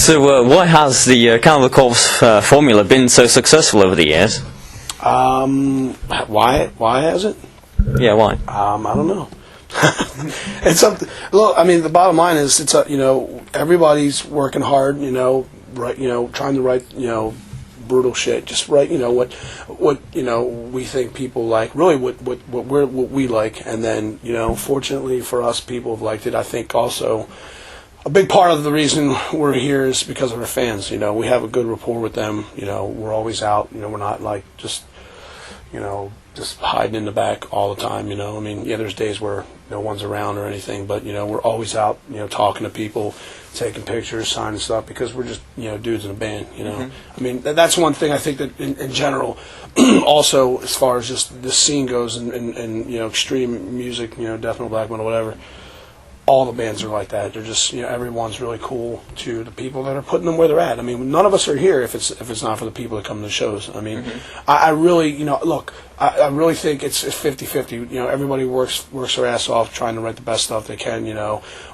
So, why has the Cannibal Corpse formula been so successful over the years? Why has it? Yeah, why? I don't know. It's something. Look, I mean, the bottom line is, it's everybody's working hard. Trying to write brutal shit. Just write what we think people like. Really, what we like, and then fortunately for us, people have liked it. I think also a big part of the reason we're here is because of our fans. We have a good rapport with them. We're always out. We're not like just hiding in the back all the time. I mean, yeah, there's days where no one's around or anything, but we're always out, talking to people, taking pictures, signing stuff, because we're just dudes in a band. I mean, that's one thing I think that in general, also as far as just the scene goes, and extreme music, death metal, black metal, whatever. All the bands are like that. They're just, everyone's really cool to the people that are putting them where they're at. I mean, none of us are here if it's not for the people that come to the shows. I mean, I really, look, I really think it's 50-50. Everybody works their ass off trying to write the best stuff they can.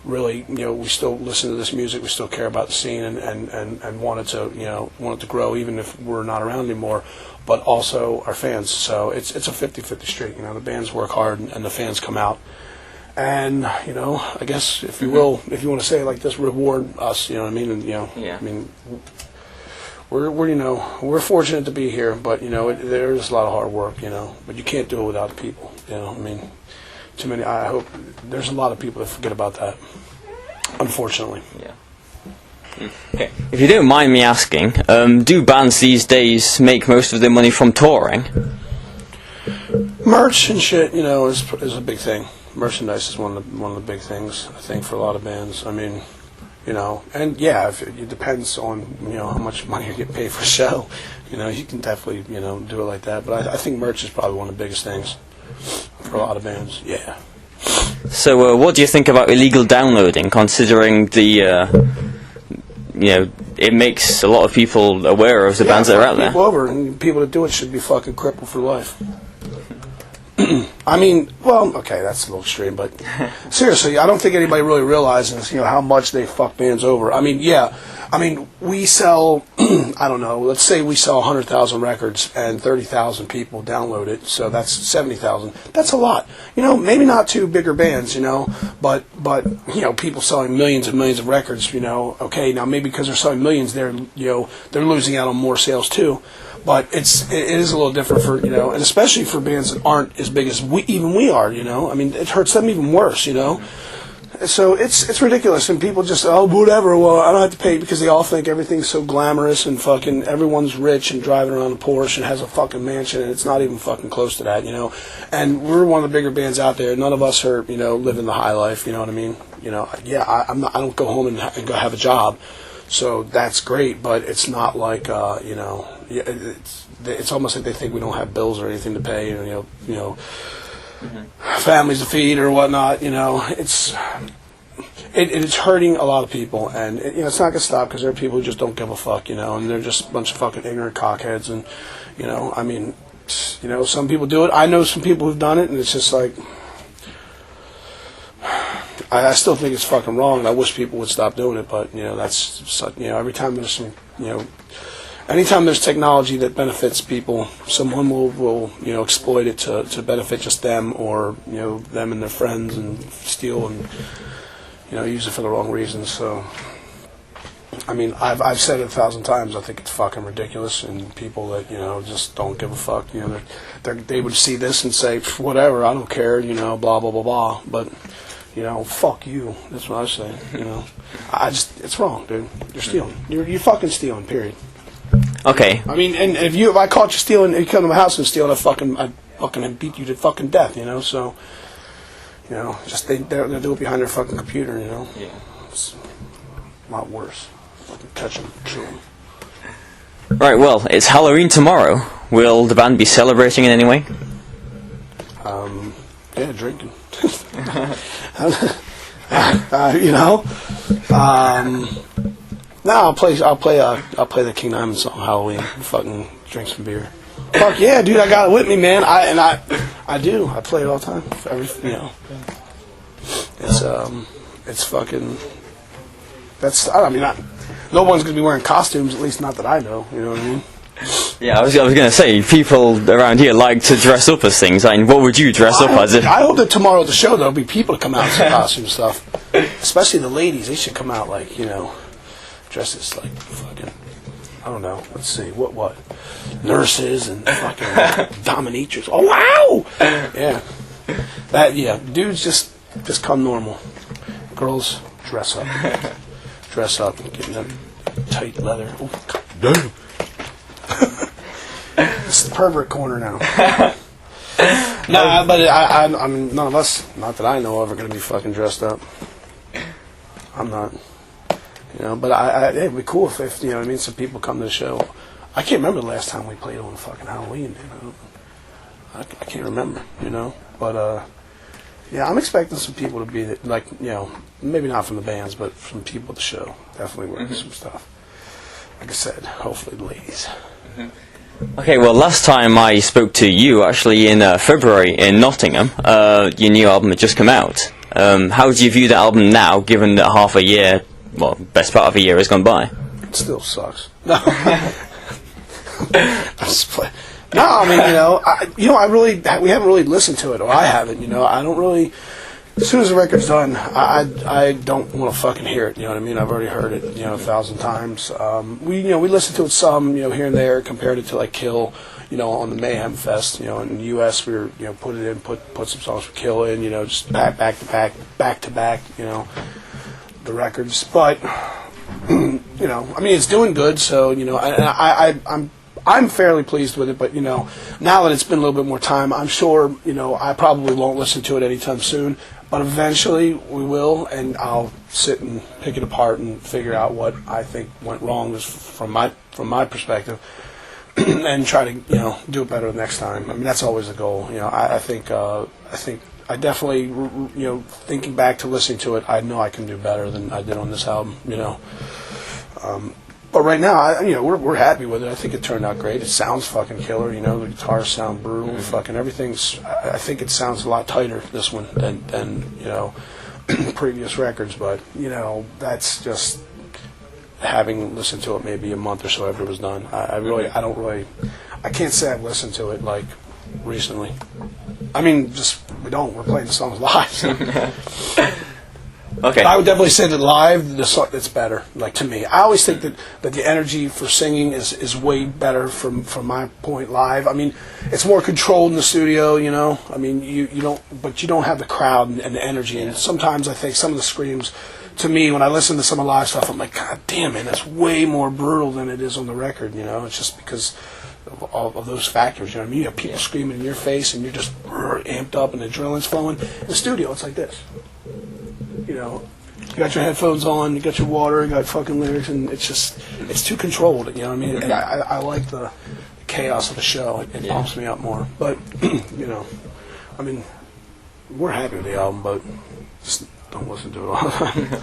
Really, we still listen to this music. We still care about the scene and want it to grow, even if we're not around anymore. But also our fans. So it's a 50-50 streak. The bands work hard and the fans come out. And I guess if you will, if you want to say it like this, reward us. I mean, and I mean, we're fortunate to be here, but there's a lot of hard work, but you can't do it without the people. I mean, too many. I hope there's a lot of people that forget about that, unfortunately. Yeah. Okay. If you don't mind me asking, do bands these days make most of their money from touring? Merch and shit, is a big thing. Merchandise is one of the big things, I think, for a lot of bands. I mean, and yeah, it depends on how much money you get paid for a show. You can definitely do it like that. But I think merch is probably one of the biggest things for a lot of bands. Yeah. So, what do you think about illegal downloading? Considering the it makes a lot of people aware of the bands that are out there. People over, and people that do it should be fucking crippled for life. I mean, well, okay, that's a little extreme, but seriously, I don't think anybody really realizes, how much they fuck bands over. I mean, yeah, we sell, I don't know, let's say we sell 100,000 records and 30,000 people download it, so that's 70,000. That's a lot. Maybe not two bigger bands, but people selling millions and millions of records, okay, now maybe because they're selling millions, they're losing out on more sales too. But it is a little different for, and especially for bands that aren't as big as we are, I mean, it hurts them even worse, So it's ridiculous, and people just, whatever, well, I don't have to pay, because they all think everything's so glamorous and fucking everyone's rich and driving around a Porsche and has a fucking mansion, and it's not even fucking close to that, And we're one of the bigger bands out there. None of us are, living the high life, you know what I mean? Yeah, I don't go home and go have a job. So that's great, but it's not like it's almost like they think we don't have bills or anything to pay, families to feed or whatnot. It's hurting a lot of people, and it's not gonna stop, because there are people who just don't give a fuck, and they're just a bunch of fucking ignorant cockheads, and I mean, some people do it. I know some people who've done it, and it's just like, I still think it's fucking wrong, and I wish people would stop doing it, but, that's, every time there's some, anytime there's technology that benefits people, someone will exploit it to benefit just them, or, them and their friends, and steal and, use it for the wrong reasons. So, I mean, I've said it 1,000 times, I think it's fucking ridiculous, and people that, just don't give a fuck, they would see this and say, whatever, I don't care, blah, blah, blah, blah, but... fuck you. That's what I say. It's wrong, dude. You're stealing. You're fucking stealing. Period. Okay. I mean, and if I caught you stealing, if you come to my house and steal, I'd fucking beat you to fucking death. So, just they'll do it behind their fucking computer. Yeah. It's a lot worse. Fucking catch them, chew them. Right. Well, it's Halloween tomorrow. Will the band be celebrating in any way? Yeah, drinking. No, I'll play the King Diamond song Halloween. Fucking drink some beer. Fuck yeah, dude! I got it with me, man. I do. I play it all the time. It's fucking. That's. I mean, no one's going to be wearing costumes, at least not that I know. You know what I mean? Yeah, I was going to say, people around here like to dress up as things. I mean, what would you dress up as? I hope that tomorrow at the show there'll be people to come out in some costume stuff. Especially the ladies. They should come out like, dressed as like fucking, I don't know, let's see, what? Nurses and fucking dominatrix. Oh, wow! Yeah. Dudes just come normal. Girls, dress up. Dress up and get in that tight leather. Oh, God damn. It's the pervert corner now. Nah, but I mean, none of us, not that I know of, are going to be fucking dressed up. I'm not. But it'd be cool if some people come to the show. I can't remember the last time we played on fucking Halloween, I can't remember, But, yeah, I'm expecting some people to be, like, maybe not from the bands, but from people at the show. Definitely wearing some stuff. Like I said, hopefully the ladies. Okay, well, last time I spoke to you, actually, in February in Nottingham, your new album had just come out. How do you view the album now, given that half a year, well, best part of a year has gone by? It still sucks. No. No, I mean, we haven't really listened to it, or I haven't, I don't really, as soon as the record's done, I don't want to fucking hear it, you know what I mean? I've already heard it, 1,000 times. We listened to it some, here and there, compared it to, like, Kill, on the Mayhem Fest, in the U.S., we were, put some songs for Kill in, just back to back, the records, but, I mean, it's doing good, so, I'm fairly pleased with it, but, now that it's been a little bit more time, I'm sure, I probably won't listen to it anytime soon, but eventually we will, and I'll sit and pick it apart and figure out what I think went wrong from my perspective, and try to, do it better next time. I mean, that's always the goal. I think I definitely, thinking back to listening to it, I know I can do better than I did on this album, But right now, we're happy with it. I think it turned out great. It sounds fucking killer, the guitars sound brutal, fucking everything's, I think it sounds a lot tighter, this one, than previous records, but, that's just having listened to it maybe a month or so after it was done. I can't say I've listened to it, like, recently. I mean, we're playing the songs live. Okay. But I would definitely say that live, it's better. Like, to me, I always think that the energy for singing is way better from my point live. I mean, it's more controlled in the studio. I mean, you don't have the crowd and the energy. And sometimes I think some of the screams, to me, when I listen to some of the live stuff, I'm like, God damn, man, that's way more brutal than it is on the record. It's just because of those factors. You know what I mean? You have people screaming in your face, and you're just amped up, and the adrenaline's flowing. In the studio, it's like this. You got your headphones on, you got your water, you got fucking lyrics, and it's too controlled, you know what I mean? And I like the chaos of the show. It pumps me up more. But, I mean, we're happy with the album, but just don't listen to it all the time.